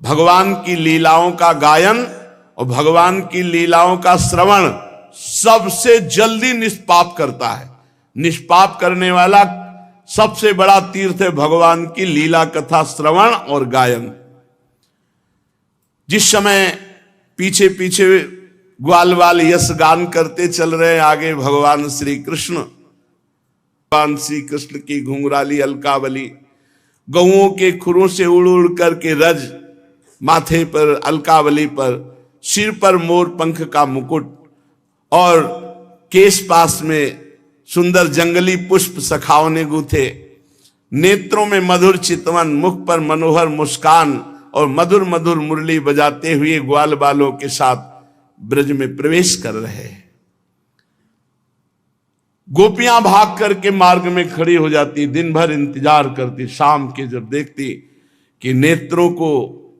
भगवान की लीलाओं का गायन और भगवान की लीलाओं का श्रवण सबसे जल्दी निष्पाप करता है। निष्पाप करने वाला सबसे बड़ा तीर्थ है भगवान की लीला कथा श्रवण और गायन। जिस समय पीछे पीछे ग्वाल वाल यश गान करते चल रहे हैं, आगे भगवान श्री कृष्ण की घुंघराली अलकावली गौओं के खुरों से उड़ उड़ करके रज, माथे पर अलकावली पर, सिर पर मोर पंख का मुकुट और केश पास में सुंदर जंगली पुष्प सखाओं ने गूथे, नेत्रों में मधुर चितवन, मुख पर मनोहर मुस्कान और मधुर मधुर मुरली बजाते हुए ग्वाल बालों के साथ ब्रज में प्रवेश कर रहे हैं। गोपियां भाग करके मार्ग में खड़ी हो जाती, दिन भर इंतजार करती, शाम के जब देखती कि नेत्रों को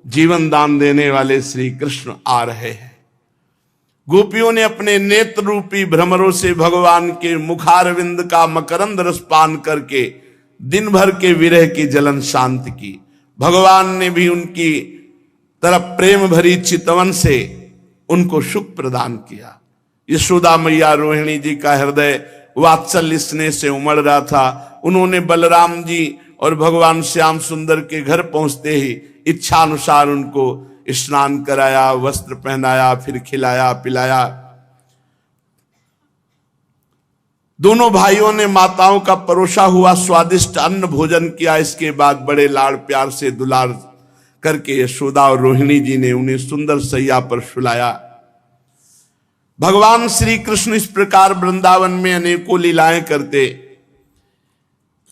जीवन दान देने वाले श्री कृष्ण आ रहे हैं। गोपियों ने अपने नेत्र रूपी भ्रमरों से भगवान के मुखारविंद का मकरंद रस पान करके दिन भर के विरह की जलन शांत की। भगवान ने भी उनकी तरफ प्रेम भरी चितवन से उनको सुख प्रदान किया। यशोदा मैया रोहिणी जी का हृदय वात्सल्य स्नेह से उमड़ रहा था। उन्होंने बलराम जी और भगवान श्याम सुंदर के घर पहुंचते ही इच्छा अनुसार उनको स्नान कराया, वस्त्र पहनाया, फिर खिलाया पिलाया। दोनों भाइयों ने माताओं का परोसा हुआ स्वादिष्ट अन्न भोजन किया। इसके बाद बड़े लाड़ प्यार से दुलार करके यशोदा और रोहिणी जी ने उन्हें सुंदर सैया पर सुलाया। भगवान श्री कृष्ण इस प्रकार वृंदावन में अनेकों लीलाएं करते।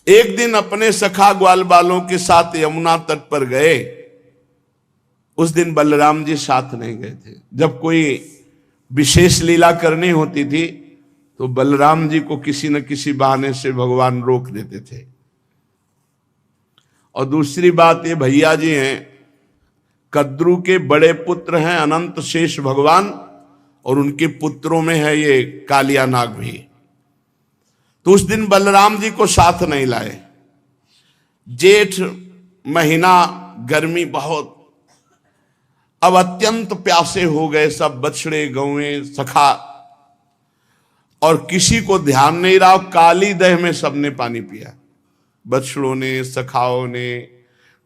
एक दिन अपने सखा ग्वाल बालों के साथ यमुना तट पर गए। उस दिन बलराम जी साथ नहीं गए थे। जब कोई विशेष लीला करनी होती थी तो बलराम जी को किसी न किसी बहाने से भगवान रोक देते थे। और दूसरी बात, ये भैया जी हैं, कद्रू के बड़े पुत्र हैं अनंत शेष भगवान, और उनके पुत्रों में है ये कालिया नाग भी। तो उस दिन बलराम जी को साथ नहीं लाए। जेठ महीना, गर्मी बहुत, अब अत्यंत प्यासे हो गए सब बछड़े गौएं सखा, और किसी को ध्यान नहीं रहा। काली दह में सबने पानी पिया, बछड़ों ने, सखाओं ने,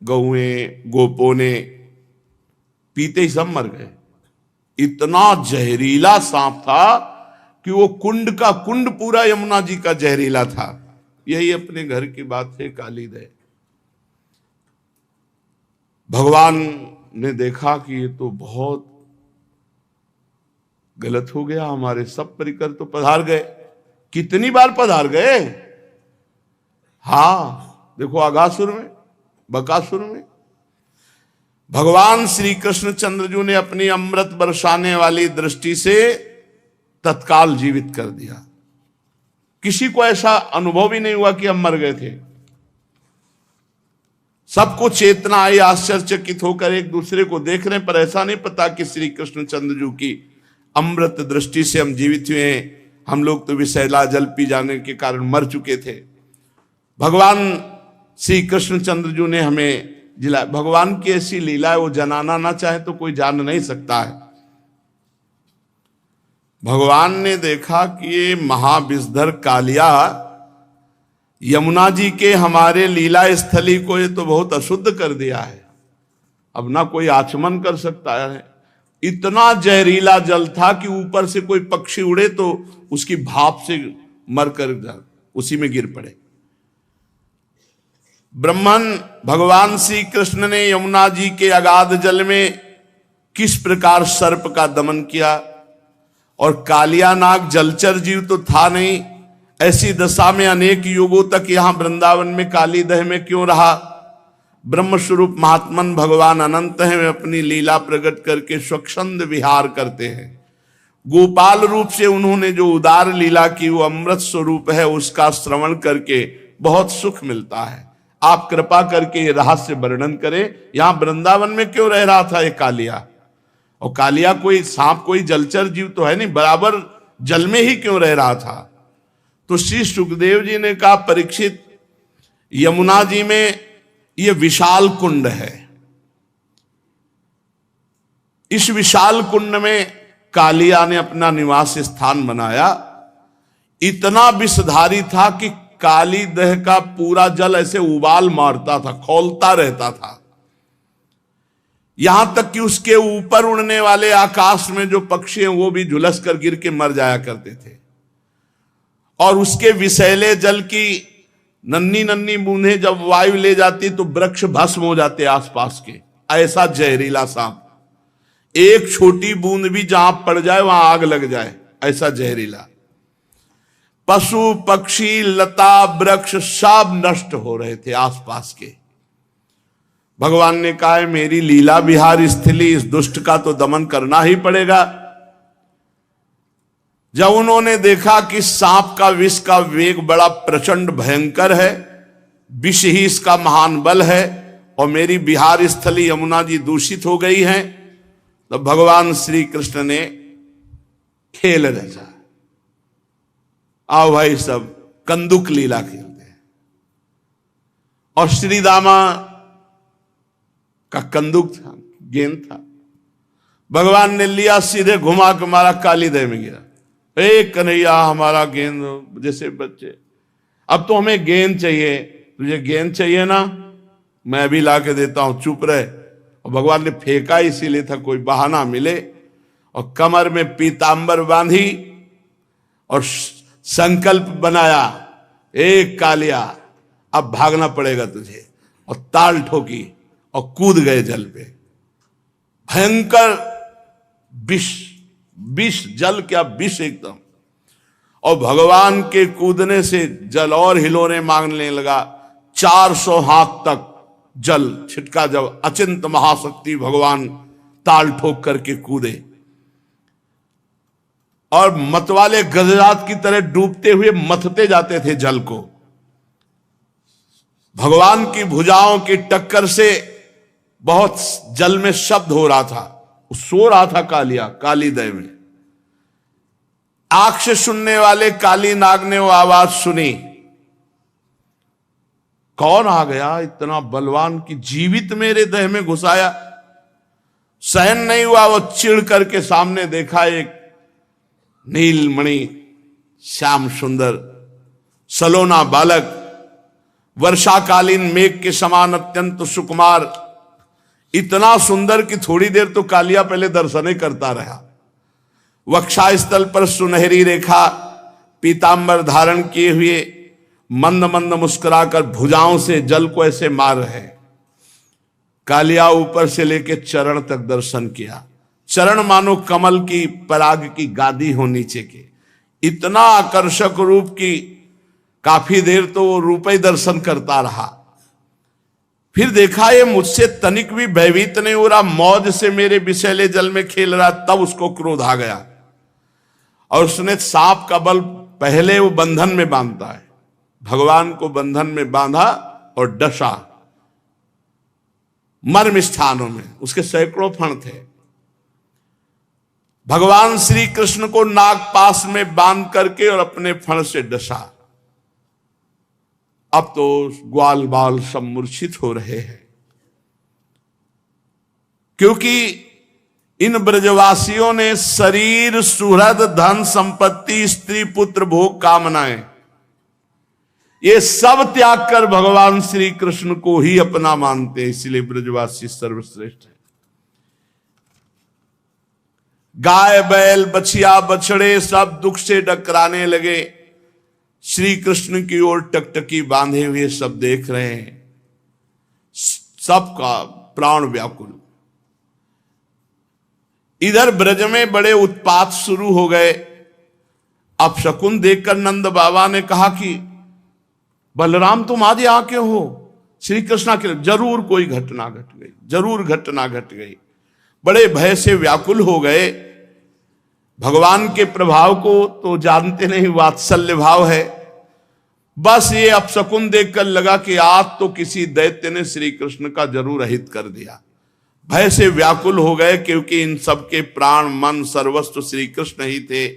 गौएं गोपों ने, पीते ही सब मर गए। इतना जहरीला सांप था कि वो कुंड का कुंड पूरा यमुना जी का जहरीला था। यही अपने घर की बात है, काली दह। भगवान ने देखा कि ये तो बहुत गलत हो गया, हमारे सब परिकर तो पधार गए। कितनी बार पधार गए। हां, देखो आगासुर में, बकासुर में भगवान श्री कृष्ण चंद्रजू ने अपनी अमृत बरसाने वाली दृष्टि से तत्काल जीवित कर दिया। किसी को ऐसा अनुभव ही नहीं हुआ कि हम मर गए थे। सबको चेतना आई, आश्चर्यचकित होकर एक दूसरे को देख रहे, पर ऐसा नहीं पता कि श्री कृष्ण चंद्रजू की अमृत दृष्टि से हम जीवित हुए हैं। हम लोग तो विषैला जल पी जाने के कारण मर चुके थे। भगवान श्री कृष्ण चंद्रजू ने हमें जिला। भगवान की ऐसी लीला है, वो जनाना ना चाहे तो कोई जान नहीं सकता है। भगवान ने देखा कि ये महाविषधर कालिया यमुना जी के हमारे लीला स्थली को ये तो बहुत अशुद्ध कर दिया है। अब ना कोई आचमन कर सकता है। इतना जहरीला जल था कि ऊपर से कोई पक्षी उड़े तो उसकी भाप से मरकर उसी में गिर पड़े। ब्रह्मन भगवान श्री कृष्ण ने यमुना जी के अगाध जल में किस प्रकार सर्प का दमन किया, और कालिया नाग जलचर जीव तो था नहीं। ऐसी दशा में अनेक युगों तक यहां वृंदावन में काली दह में क्यों रहा। ब्रह्म स्वरूप महात्मन भगवान अनंत हैं, वे अपनी लीला प्रकट करके स्वच्छंद विहार करते हैं। गोपाल रूप से उन्होंने जो उदार लीला की वो अमृत स्वरूप है, उसका श्रवण करके बहुत सुख मिलता है। आप कृपा करके ये रहस्य वर्णन करें, यहां वृंदावन में क्यों रह रहा था ये कालिया। और कालिया कोई सांप, कोई जलचर जीव तो है नहीं, बराबर जल में ही क्यों रह रहा था। तो श्री सुखदेव जी ने कहा, परीक्षित, यमुना जी में ये विशाल कुंड है, इस विशाल कुंड में कालिया ने अपना निवास स्थान बनाया। इतना विषधारी था कि काली दह का पूरा जल ऐसे उबाल मारता था, खौलता रहता था। यहां तक कि उसके ऊपर उड़ने वाले आकाश में जो पक्षी हैं वो भी झुलस कर गिर के मर जाया करते थे। और उसके विषैले जल की नन्ही नन्ही बूंदें जब वायु ले जाती तो वृक्ष भस्म हो जाते आसपास के। ऐसा जहरीला सांप, एक छोटी बूंद भी जहां पड़ जाए वहां आग लग जाए, ऐसा जहरीला। पशु पक्षी लता वृक्ष सब नष्ट हो रहे थे आसपास के। भगवान ने कहा है मेरी लीला विहार स्थली, इस दुष्ट का तो दमन करना ही पड़ेगा। जब उन्होंने देखा कि सांप का विष का वेग बड़ा प्रचंड भयंकर है, विष ही इसका महान बल है, और मेरी विहार स्थली यमुना जी दूषित हो गई है, तो भगवान श्री कृष्ण ने खेल रचा। आओ भाई सब कंदुक लीला खेलते हैं। और श्री दामा का कंदुक था, गेंद था। भगवान ने लिया, सीधे घुमा के मारा, काली दह में गिरा। कन्हैया हमारा गेंद, जैसे बच्चे, अब तो हमें गेंद चाहिए, तुझे गेंद चाहिए ना, मैं भी ला के देता हूं, चुप रहे। और भगवान ने फेंका इसीलिए था कोई बहाना मिले, और कमर में पीतांबर बांधी और संकल्प बनाया, एक कालिया अब भागना पड़ेगा तुझे, और ताल ठोकी और कूद गए जल पे। भयंकर विष, विष जल क्या विष एकदम। और भगवान के कूदने से जल और हिलोने मांगने लगा। 400 हाथ तक जल छिटका, जब अचिंत महाशक्ति भगवान ताल ठोक करके कूदे, और मतवाले गजरात की तरह डूबते हुए मथते जाते थे जल को। भगवान की भुजाओं की टक्कर से बहुत जल में शब्द हो रहा था, सो रहा था कालिया काली दह में। आंख से सुनने वाले काली नाग ने वो आवाज सुनी, कौन आ गया इतना बलवान कि जीवित मेरे देह में घुसाया। सहन नहीं हुआ, वो चिढ़ करके सामने देखा एक नीलमणि श्याम सुंदर सलोना बालक, वर्षाकालीन मेघ के समान अत्यंत सुकुमार, इतना सुंदर कि थोड़ी देर तो कालिया पहले दर्शने करता रहा। वक्षास्थल पर सुनहरी रेखा, पीतांबर धारण किए हुए, मंद मंद मुस्कुराकर भुजाओं से जल को ऐसे मार रहे। कालिया ऊपर से लेके चरण तक दर्शन किया। चरण मानो कमल की पराग की गादी हो नीचे के, इतना आकर्षक रूप की काफी देर तो वो रूप ही दर्शन करता रहा। फिर देखा ये मुझसे तनिक भी भयभीत नहीं हो रहा, मौज से मेरे विषैले जल में खेल रहा। तब उसको क्रोध आ गया और उसने सांप का बल पहले वो बंधन में बांधता है, भगवान को बंधन में बांधा और डसा मर्म स्थानों में। उसके सैकड़ों फण थे। भगवान श्री कृष्ण को नागपाश में बांध करके और अपने फण से डसा। अब तो ग्वाल बाल सब मूर्छित हो रहे हैं, क्योंकि इन ब्रजवासियों ने शरीर सुहृद धन संपत्ति स्त्री पुत्र भोग कामनाएं ये सब त्याग कर भगवान श्री कृष्ण को ही अपना मानते हैं। इसलिए ब्रजवासी सर्वश्रेष्ठ है। गाय बैल बछिया बछड़े सब दुख से डकराने लगे, श्री कृष्ण की ओर टकटकी बांधे हुए सब देख रहे हैं, सबका प्राण व्याकुल। इधर ब्रज में बड़े उत्पात शुरू हो गए। अब शकुन देखकर नंद बाबा ने कहा कि बलराम तुम आज यहाँ क्यों हो? श्री कृष्ण के जरूर कोई घटना घट गई, जरूर घटना घट गई। बड़े भय से व्याकुल हो गए। भगवान के प्रभाव को तो जानते नहीं, वात्सल्य भाव है। बस ये अपशकुन देखकर लगा कि आज तो किसी दैत्य ने श्री कृष्ण का जरूर अहित कर दिया। भय से व्याकुल हो गए, क्योंकि इन सबके प्राण मन सर्वस्व श्री कृष्ण ही थे।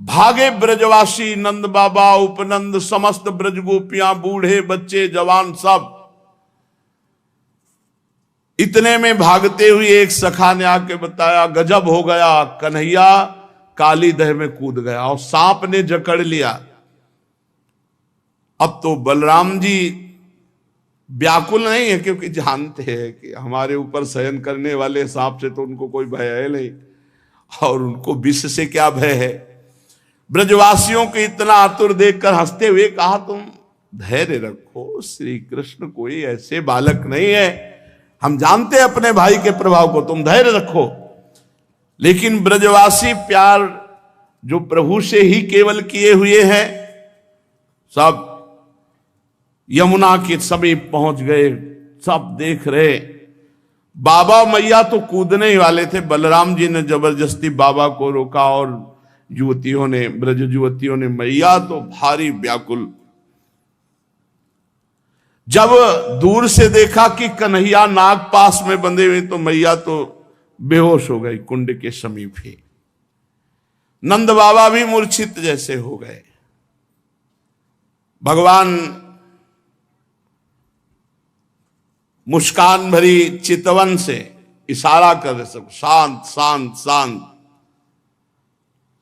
भागे ब्रजवासी, नंद बाबा, उपनंद, समस्त ब्रज गोपियां, बूढ़े बच्चे जवान सब। इतने में भागते हुए एक सखा ने आके बताया, गजब हो गया, कन्हैया काली दह में कूद गया और सांप ने जकड़ लिया। अब तो बलराम जी व्याकुल नहीं है, क्योंकि जानते हैं कि हमारे ऊपर शयन करने वाले सांप से तो उनको कोई भय है नहीं, और उनको विष से क्या भय है। ब्रजवासियों को इतना आतुर देखकर हंसते हुए कहा, तुम धैर्य रखो, श्री कृष्ण कोई ऐसे बालक नहीं है, हम जानते हैं अपने भाई के प्रभाव को, तुम धैर्य रखो। लेकिन ब्रजवासी प्यार जो प्रभु से ही केवल किए हुए हैं, सब यमुना के समीप पहुंच गए, सब देख रहे। बाबा मैया तो कूदने ही वाले थे, बलराम जी ने जबरदस्ती बाबा को रोका, और युवतियों ने, ब्रज युवतियों ने, मैया तो भारी व्याकुल। जब दूर से देखा कि कन्हैया नाग पास में बंधे हुए, तो मैया तो बेहोश हो गई कुंड के समीप ही। नंद बाबा भी मूर्छित जैसे हो गए। भगवान मुस्कान भरी चितवन से इशारा कर रहे, सब शांत शांत शांत।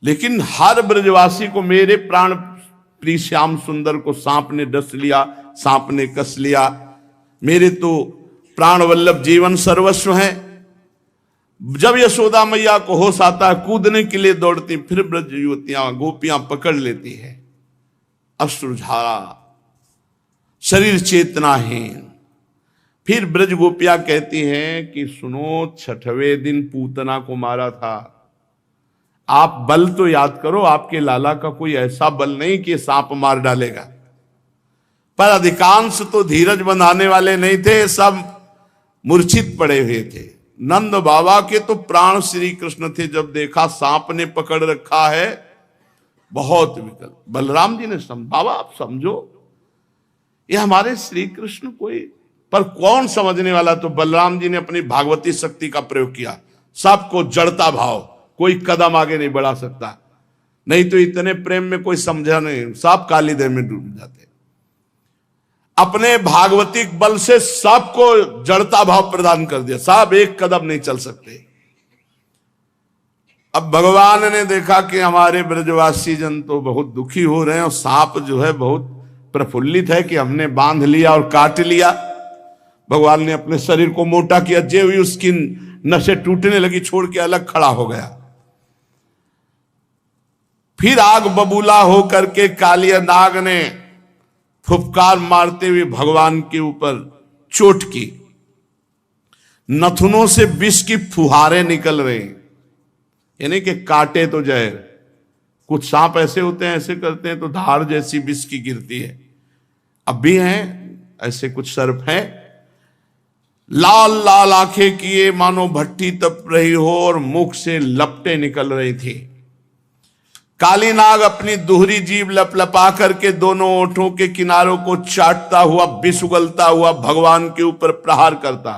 लेकिन हर ब्रजवासी को, मेरे प्राण प्रिय श्याम सुंदर को सांप ने डस लिया, सांप ने कस लिया, मेरे तो प्राण वल्लभ जीवन सर्वस्व है। जब यशोदा मैया को होश आता है, कूदने के लिए दौड़ती, फिर ब्रज युवतियां गोपियां पकड़ लेती है, अश्रुधारा, शरीर चेतनाहीन। फिर ब्रज गोपियां कहती हैं कि सुनो, छठवें दिन पूतना को मारा था, आप बल तो याद करो, आपके लाला का कोई ऐसा बल नहीं कि सांप मार डालेगा। पर अधिकांश तो धीरज बंधाने वाले नहीं थे, सब मूर्छित पड़े हुए थे। नंद बाबा के तो प्राण श्री कृष्ण थे, जब देखा सांप ने पकड़ रखा है, बहुत विकल। बलराम जी ने बाबा आप समझो, ये हमारे श्री कृष्ण कोई, पर कौन समझने वाला। तो बलराम जी ने अपनी भागवती शक्ति का प्रयोग किया, सबको जड़ता भाव, कोई कदम आगे नहीं बढ़ा सकता, नहीं तो इतने प्रेम में कोई समझा नहीं, सब काली दह में डूब जाते। अपने भागवतिक बल से सबको जड़ता भाव प्रदान कर दिया, सब एक कदम नहीं चल सकते। अब भगवान ने देखा कि हमारे ब्रजवासी जन तो बहुत दुखी हो रहे हैं, और सांप जो है बहुत प्रफुल्लित है कि हमने बांध लिया और काट लिया। भगवान ने अपने शरीर को मोटा किया, जे हुई उसकी नसें टूटने लगी, छोड़ के अलग खड़ा हो गया। फिर आग बबूला होकर के कालिया नाग ने फुफकार मारते हुए भगवान के ऊपर चोट की, नथुनों से विष की फुहारें निकल रहे, यानी कि काटे तो जहर। कुछ सांप ऐसे होते हैं, ऐसे करते हैं तो धार जैसी विष की गिरती है। अब भी हैं ऐसे कुछ सर्प हैं, लाल लाल आंखें किए मानो भट्टी तप रही हो, और मुख से लपटें निकल रही थी। काली नाग अपनी दोहरी जीभ लपलपा करके दोनों ओठों के किनारों को चाटता हुआ, विष उगलता हुआ भगवान के ऊपर प्रहार करता।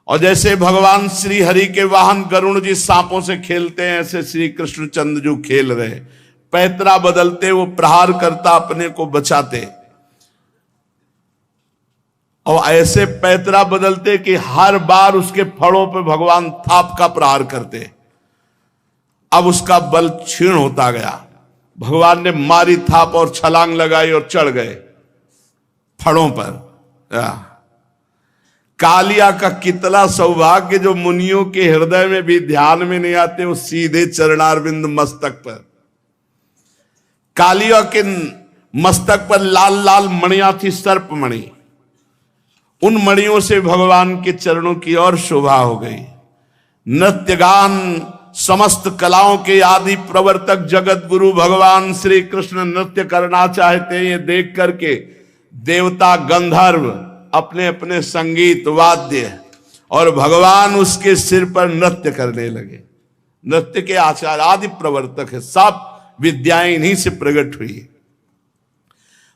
और जैसे भगवान श्री हरि के वाहन गरुण जी सांपों से खेलते हैं, ऐसे श्री कृष्णचंद्र जो खेल रहे, पैतरा बदलते वो प्रहार करता, अपने को बचाते। और ऐसे पैतरा बदलते कि हर बार उसके फड़ों पे भगवान थाप का प्रहार करते। अब उसका बल क्षीण होता गया। भगवान ने मारी थाप और छलांग लगाई और चढ़ गए फड़ों पर। कालिया का कितना सौभाग्य, जो मुनियों के हृदय में भी ध्यान में नहीं आते, वो सीधे चरणारविंद मस्तक पर। कालिया के मस्तक पर लाल लाल मणियां थी, सर्प मणि। उन मणियों से भगवान के चरणों की और शोभा हो गई। नृत्य गान समस्त कलाओं के आदि प्रवर्तक जगत गुरु भगवान श्री कृष्ण नृत्य करना चाहते हैं। ये देख करके देवता गंधर्व अपने अपने संगीत वाद्य और भगवान उसके सिर पर नृत्य करने लगे। नृत्य के आचार्य आदि प्रवर्तक है, सब विद्याएं इन्हीं से प्रकट हुई।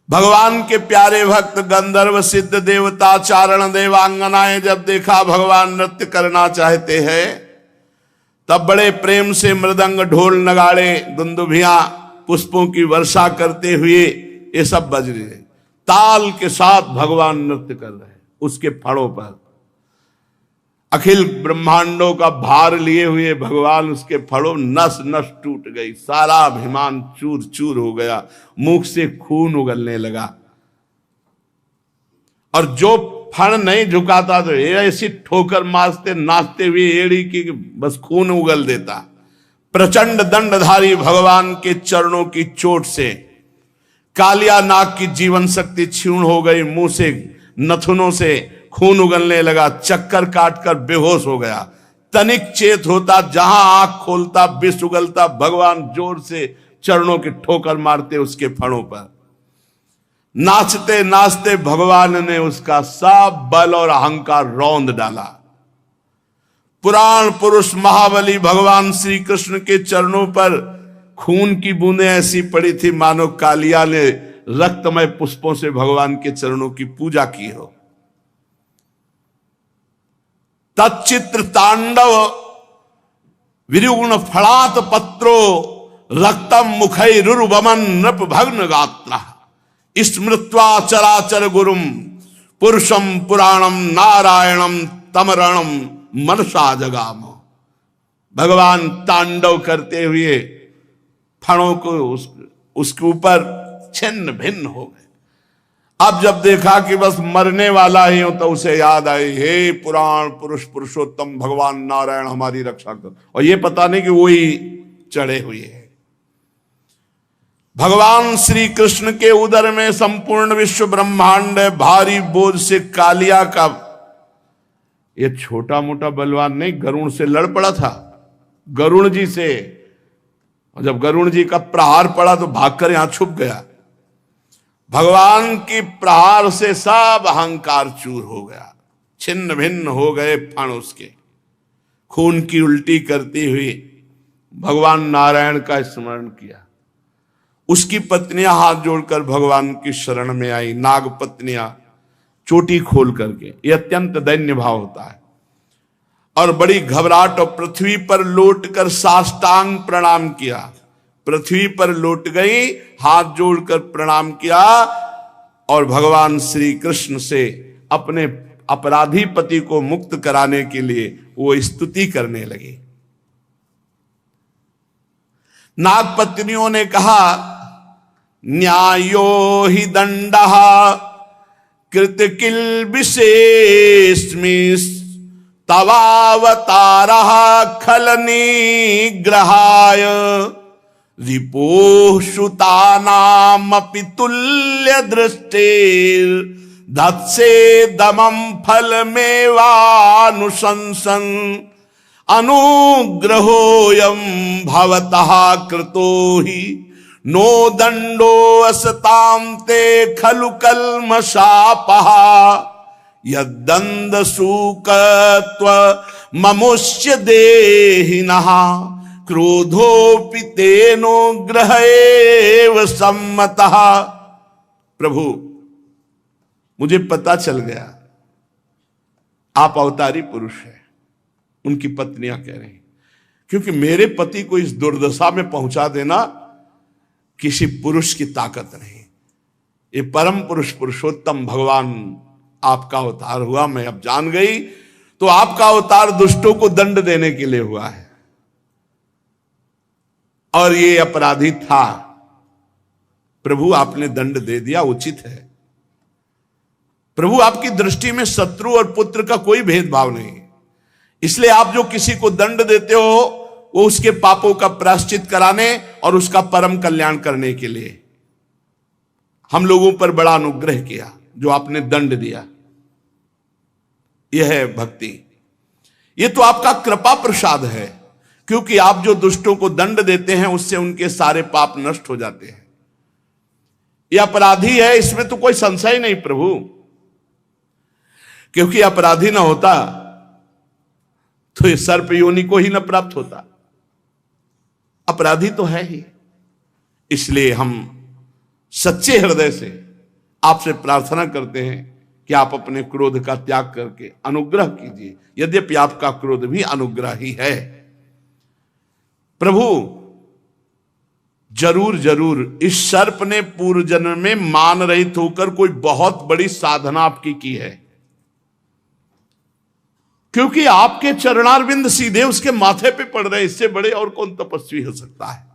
भगवान के प्यारे भक्त गंधर्व सिद्ध देवता चारण देवांगनाएं जब देखा भगवान नृत्य करना चाहते हैं, तब बड़े प्रेम से मृदंग ढोल नगाड़े दुंदुभियां पुष्पों की वर्षा करते हुए ये सब बज रहे, ताल के साथ भगवान नृत्य कर रहे उसके फड़ों पर। अखिल ब्रह्मांडों का भार लिए हुए भगवान उसके फड़ों, नस नस टूट गई, सारा अभिमान चूर चूर हो गया, मुख से खून उगलने लगा। और जो फण नहीं झुकाता तो ऐसी ठोकर मारते नाचते हुए एड़ी की बस खून उगल देता। प्रचंड दंडधारी भगवान के चरणों की चोट से कालिया नाग की जीवन शक्ति क्षीण हो गई, मुंह से नथुनों से खून उगलने लगा, चक्कर काटकर बेहोश हो गया। तनिक चेत होता, जहां आंख खोलता विष उगलता, भगवान जोर से चरणों की ठोकर मारते उसके फणों पर। नाचते नाचते भगवान ने उसका सब बल और अहंकार रौंद डाला। पुराण पुरुष महाबली भगवान श्री कृष्ण के चरणों पर खून की बूंदें ऐसी पड़ी थी मानो कालिया ने रक्तमय पुष्पों से भगवान के चरणों की पूजा की हो। तच्चित्र तांडव विरुगुण फलात पत्रो रक्तम मुखैरुर्वमन नृप भग्न गात्र स्मृत्वा चराचर गुरुम पुरुषम पुराणम नारायणम तमरणम मनसा जगाम। भगवान तांडव करते हुए फणों को उसके ऊपर छिन्न भिन्न हो गए। अब जब देखा कि बस मरने वाला ही हो तो उसे याद आई, हे पुराण पुरुष पुरुषोत्तम भगवान नारायण हमारी रक्षा कर। और ये पता नहीं कि वही चढ़े हुए हैं। भगवान श्री कृष्ण के उदर में संपूर्ण विश्व ब्रह्मांड भारी बोझ से कालिया का ये छोटा मोटा बलवान नहीं, गरुण से लड़ पड़ा था, गरुण जी से। और जब गरुण जी का प्रहार पड़ा तो भागकर यहां छुप गया। भगवान की प्रहार से सब अहंकार चूर हो गया, छिन्न भिन्न हो गए फण उसके। खून की उल्टी करती हुई भगवान नारायण का स्मरण किया। उसकी पत्नियां हाथ जोड़कर भगवान की शरण में आई, नाग पत्नियां चोटी खोल करके। यह अत्यंत दैन्य भाव होता है। और बड़ी घबराहट और पृथ्वी पर लौटकर साष्टांग प्रणाम किया। पृथ्वी पर लौट गई, हाथ जोड़कर प्रणाम किया और भगवान श्री कृष्ण से अपने अपराधी पति को मुक्त कराने के लिए वो स्तुति करने लगी। नाग पत्नियों ने कहा, न्यायो हि दंडः कृत किल विशेषमिस् तवावतारः खल निग्रहाय रिपोः श्रुतानामपि तुल्य दृष्टिर् धत्से दमं फलमेवानुशंसन अनुग्रहोऽयं भवतः कृतो हि नो दंडो असतां ते खलु कल्मषापः यद्दंड सूकत्व ममुष्य देहिनः क्रोधोपि तेनो ग्रहेव सम्मतः। प्रभु, मुझे पता चल गया आप अवतारी पुरुष हैं। उनकी पत्नियां कह रही, क्योंकि मेरे पति को इस दुर्दशा में पहुंचा देना किसी पुरुष की ताकत नहीं। ये परम पुरुष पुरुषोत्तम भगवान आपका अवतार हुआ, मैं अब जान गई। तो आपका अवतार दुष्टों को दंड देने के लिए हुआ है और ये अपराधी था। प्रभु, आपने दंड दे दिया, उचित है। प्रभु, आपकी दृष्टि में शत्रु और पुत्र का कोई भेदभाव नहीं, इसलिए आप जो किसी को दंड देते हो वो उसके पापों का प्रायश्चित कराने और उसका परम कल्याण करने के लिए। हम लोगों पर बड़ा अनुग्रह किया जो आपने दंड दिया। यह है भक्ति। यह तो आपका कृपा प्रसाद है, क्योंकि आप जो दुष्टों को दंड देते हैं उससे उनके सारे पाप नष्ट हो जाते हैं। यह अपराधी है, इसमें तो कोई संशय नहीं प्रभु, क्योंकि अपराधी ना होता तो ये सर्प योनि को ही न प्राप्त होता। अपराधी तो है ही। इसलिए हम सच्चे हृदय से आपसे प्रार्थना करते हैं कि आप अपने क्रोध का त्याग करके अनुग्रह कीजिए। यद्यपि आपका क्रोध भी अनुग्रह ही है। प्रभु, जरूर जरूर इस सर्प ने पूर्व जन्म में मान रहित होकर कोई बहुत बड़ी साधना आपकी की है। क्योंकि आपके चरणारविंद सीधे उसके माथे पे पड़ रहे, इससे बड़े और कौन तपस्वी हो सकता है।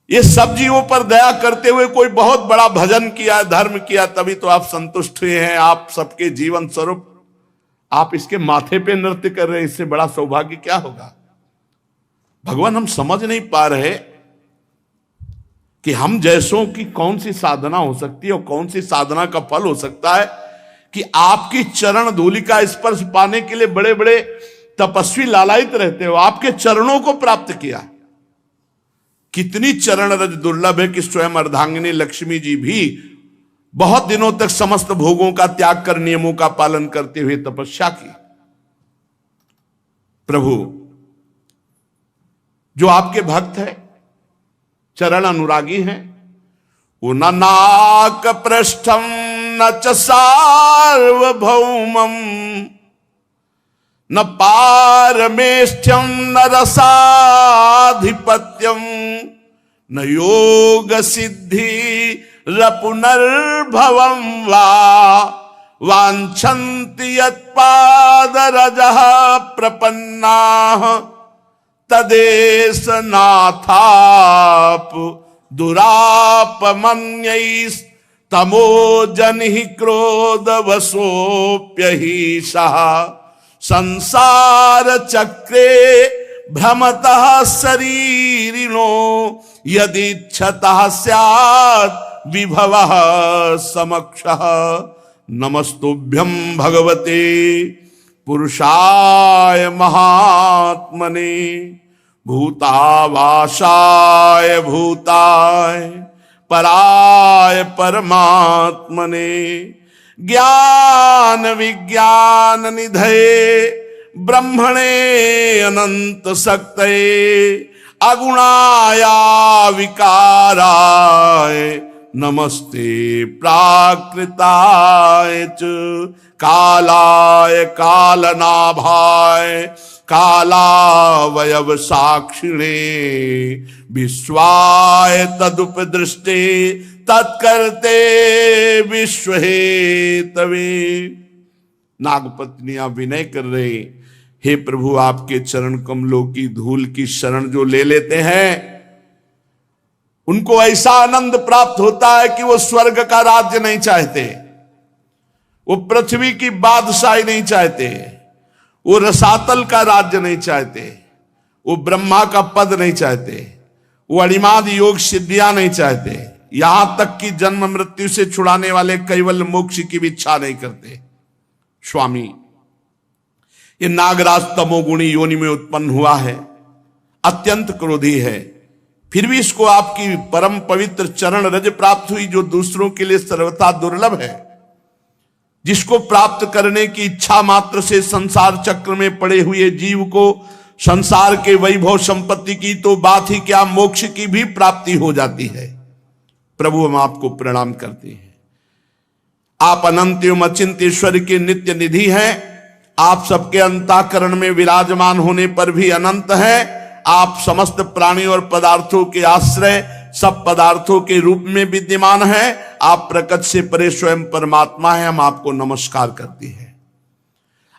ये सब जीवों पर दया करते हुए कोई बहुत बड़ा भजन किया, धर्म किया, तभी तो आप संतुष्ट हुए हैं। आप सबके जीवन स्वरूप आप इसके माथे पे नृत्य कर रहे हैं, इससे बड़ा सौभाग्य क्या होगा। भगवान, हम समझ नहीं पा रहे कि हम जैसों की कौन सी साधना हो सकती है और कौन सी साधना का फल हो सकता है कि आपकी चरण धूलि का स्पर्श पाने के लिए बड़े बड़े तपस्वी लालायित रहते हो। आपके चरणों को प्राप्त किया। कितनी चरण रज दुर्लभ है कि स्वयं अर्धांगिनी लक्ष्मी जी भी बहुत दिनों तक समस्त भोगों का त्याग कर नियमों का पालन करते हुए तपस्या की। प्रभु, जो आपके भक्त है, चरण अनुरागी हैं, वो न नाक पृष्ठम न च सार्वभौमम न पारमेष्ठ्यम न रसाधिपत्यम न योग सिद्धि रपुनर्भवम वा वांछन्ति यत्पादरजः प्रपन्नाः तदेश नाथाप दुरापमन्यैस्तमोजनिः क्रोधवशोऽप्यहीशः संसार चक्रे भ्रमतः शरीरिणो यदिच्छतः स्यात् विभवः समक्षः। नमस्तुभ्यं भगवते पुरुषाय महात्मने भूतावासाय भूताय पराय परमात्मने ज्ञान विज्ञान निधये ब्रह्मणे अनंत शक्तये अगुणाया विकाराय नमस्ते प्राकृताय च कालाय कालनाभाय कालावयव साक्षिणे विश्वाय तदुपदृष्टे तत्कर्ते विश्वहेतवे। नागपत्नियां विनय कर रहे, हे प्रभु, आपके चरण कमलों की धूल की शरण जो ले लेते हैं उनको ऐसा आनंद प्राप्त होता है कि वो स्वर्ग का राज्य नहीं चाहते, वो पृथ्वी की बादशाही नहीं चाहते, वो रसातल का राज्य नहीं चाहते, वो ब्रह्मा का पद नहीं चाहते, वो अणिमाद योग सिद्धियां नहीं चाहते, यहां तक कि जन्म मृत्यु से छुड़ाने वाले कैवल मोक्ष की भी इच्छा नहीं करते। स्वामी, ये नागराज तमोगुणी योनि में उत्पन्न हुआ है, अत्यंत क्रोधी है, फिर भी इसको आपकी परम पवित्र चरण रज प्राप्त हुई, जो दूसरों के लिए सर्वथा दुर्लभ है, जिसको प्राप्त करने की इच्छा मात्र से संसार चक्र में पड़े हुए जीव को संसार के वैभव संपत्ति की तो बात ही क्या, मोक्ष की भी प्राप्ति हो जाती है। प्रभु, हम आपको प्रणाम करते हैं। आप अनंत एवं अचिंत्य ईश्वर के नित्य निधि हैं। आप सबके अंतःकरण में विराजमान होने पर भी अनंत हैं। आप समस्त प्राणी और पदार्थों के आश्रय, सब पदार्थों के रूप में विद्यमान हैं। आप प्रकट से परे स्वयं परमात्मा हैं। हम आपको नमस्कार करते हैं।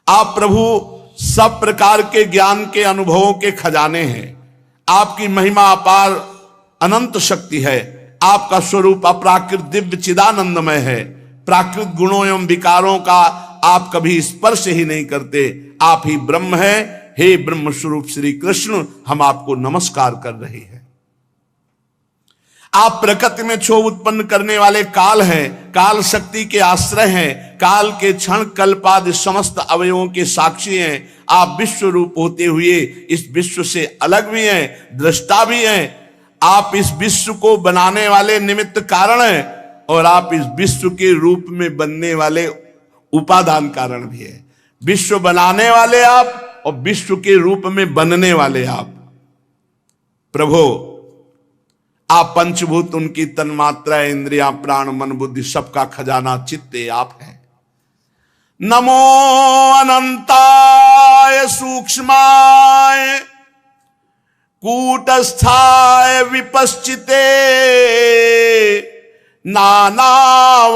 आप प्रभु सब प्रकार के ज्ञान के अनुभवों के खजाने हैं। आपकी महिमा अपार अनंत शक्ति है। आपका स्वरूप अपराकृत दिव्य चिदानंदमय है। प्राकृत गुणों एवं विकारों का आप कभी स्पर्श ही नहीं करते। आप ही ब्रह्म हैं। हे ब्रह्म स्वरूप श्री कृष्ण, हम आपको नमस्कार कर रहे हैं। आप प्रकृति में क्षोभ उत्पन्न करने वाले काल हैं, काल शक्ति के आश्रय हैं, काल के क्षण कल्पादि समस्त अवयवों के साक्षी हैं। आप विश्व रूप होते हुए इस विश्व से अलग भी हैं, दृष्टा भी हैं। आप इस विश्व को बनाने वाले निमित्त कारण हैं और आप इस विश्व के रूप में बनने वाले उपादान कारण भी है। विश्व बनाने वाले आप और विश्व के रूप में बनने वाले आप। प्रभु, आप पंचभूत, उनकी तन्मात्रा, इंद्रियां, प्राण, मन, बुद्धि, सबका खजाना चित्ते आप हैं। नमो अनंताय सूक्ष्माय कूटस्थाय विपश्चिते नानावादानुरोधाय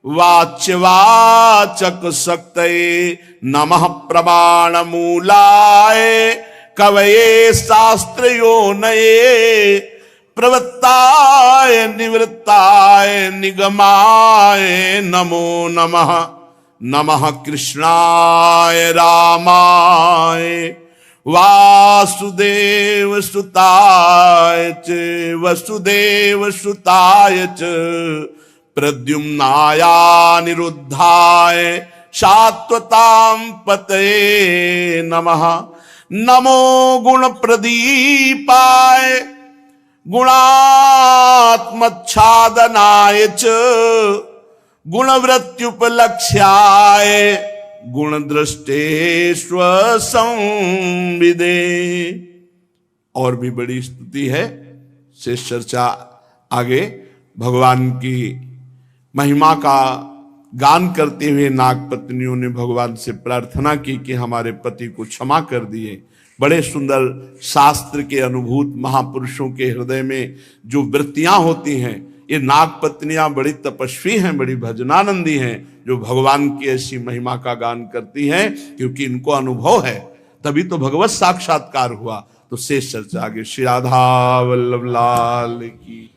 वाच्यवाचक शक्तये नमः प्रमाण मूलाय कवये शास्त्रयोनये प्रवृत्ताय निवृत्ताय निगमाय नमो नमः। नमः कृष्णाय रामाय वासुदेव सुताय च वसुदेव सुताय च प्रद्युम्नाया निरुद्धाय शाश्वतां पतये नमः। नमो गुण प्रदीपाय गुणात्मच्छादनाय च गुणवृत्त्युपलक्ष्याय गुणदृष्टेष्व संविदे। और भी बड़ी स्तुति है, शेष चर्चा आगे। भगवान की महिमा का गान करते हुए नाग पत्नियों ने भगवान से प्रार्थना की कि हमारे पति को क्षमा कर दिए। बड़े सुंदर शास्त्र के अनुभूत महापुरुषों के हृदय में जो वृत्तियां होती हैं, ये नाग पत्नियां बड़ी तपस्वी हैं, बड़ी भजनानंदी हैं, जो भगवान की ऐसी महिमा का गान करती हैं, क्योंकि इनको अनुभव है, तभी तो भगवत साक्षात्कार हुआ। तो शेष चर्चा आगे। श्री राधा वल्लभ लाल की।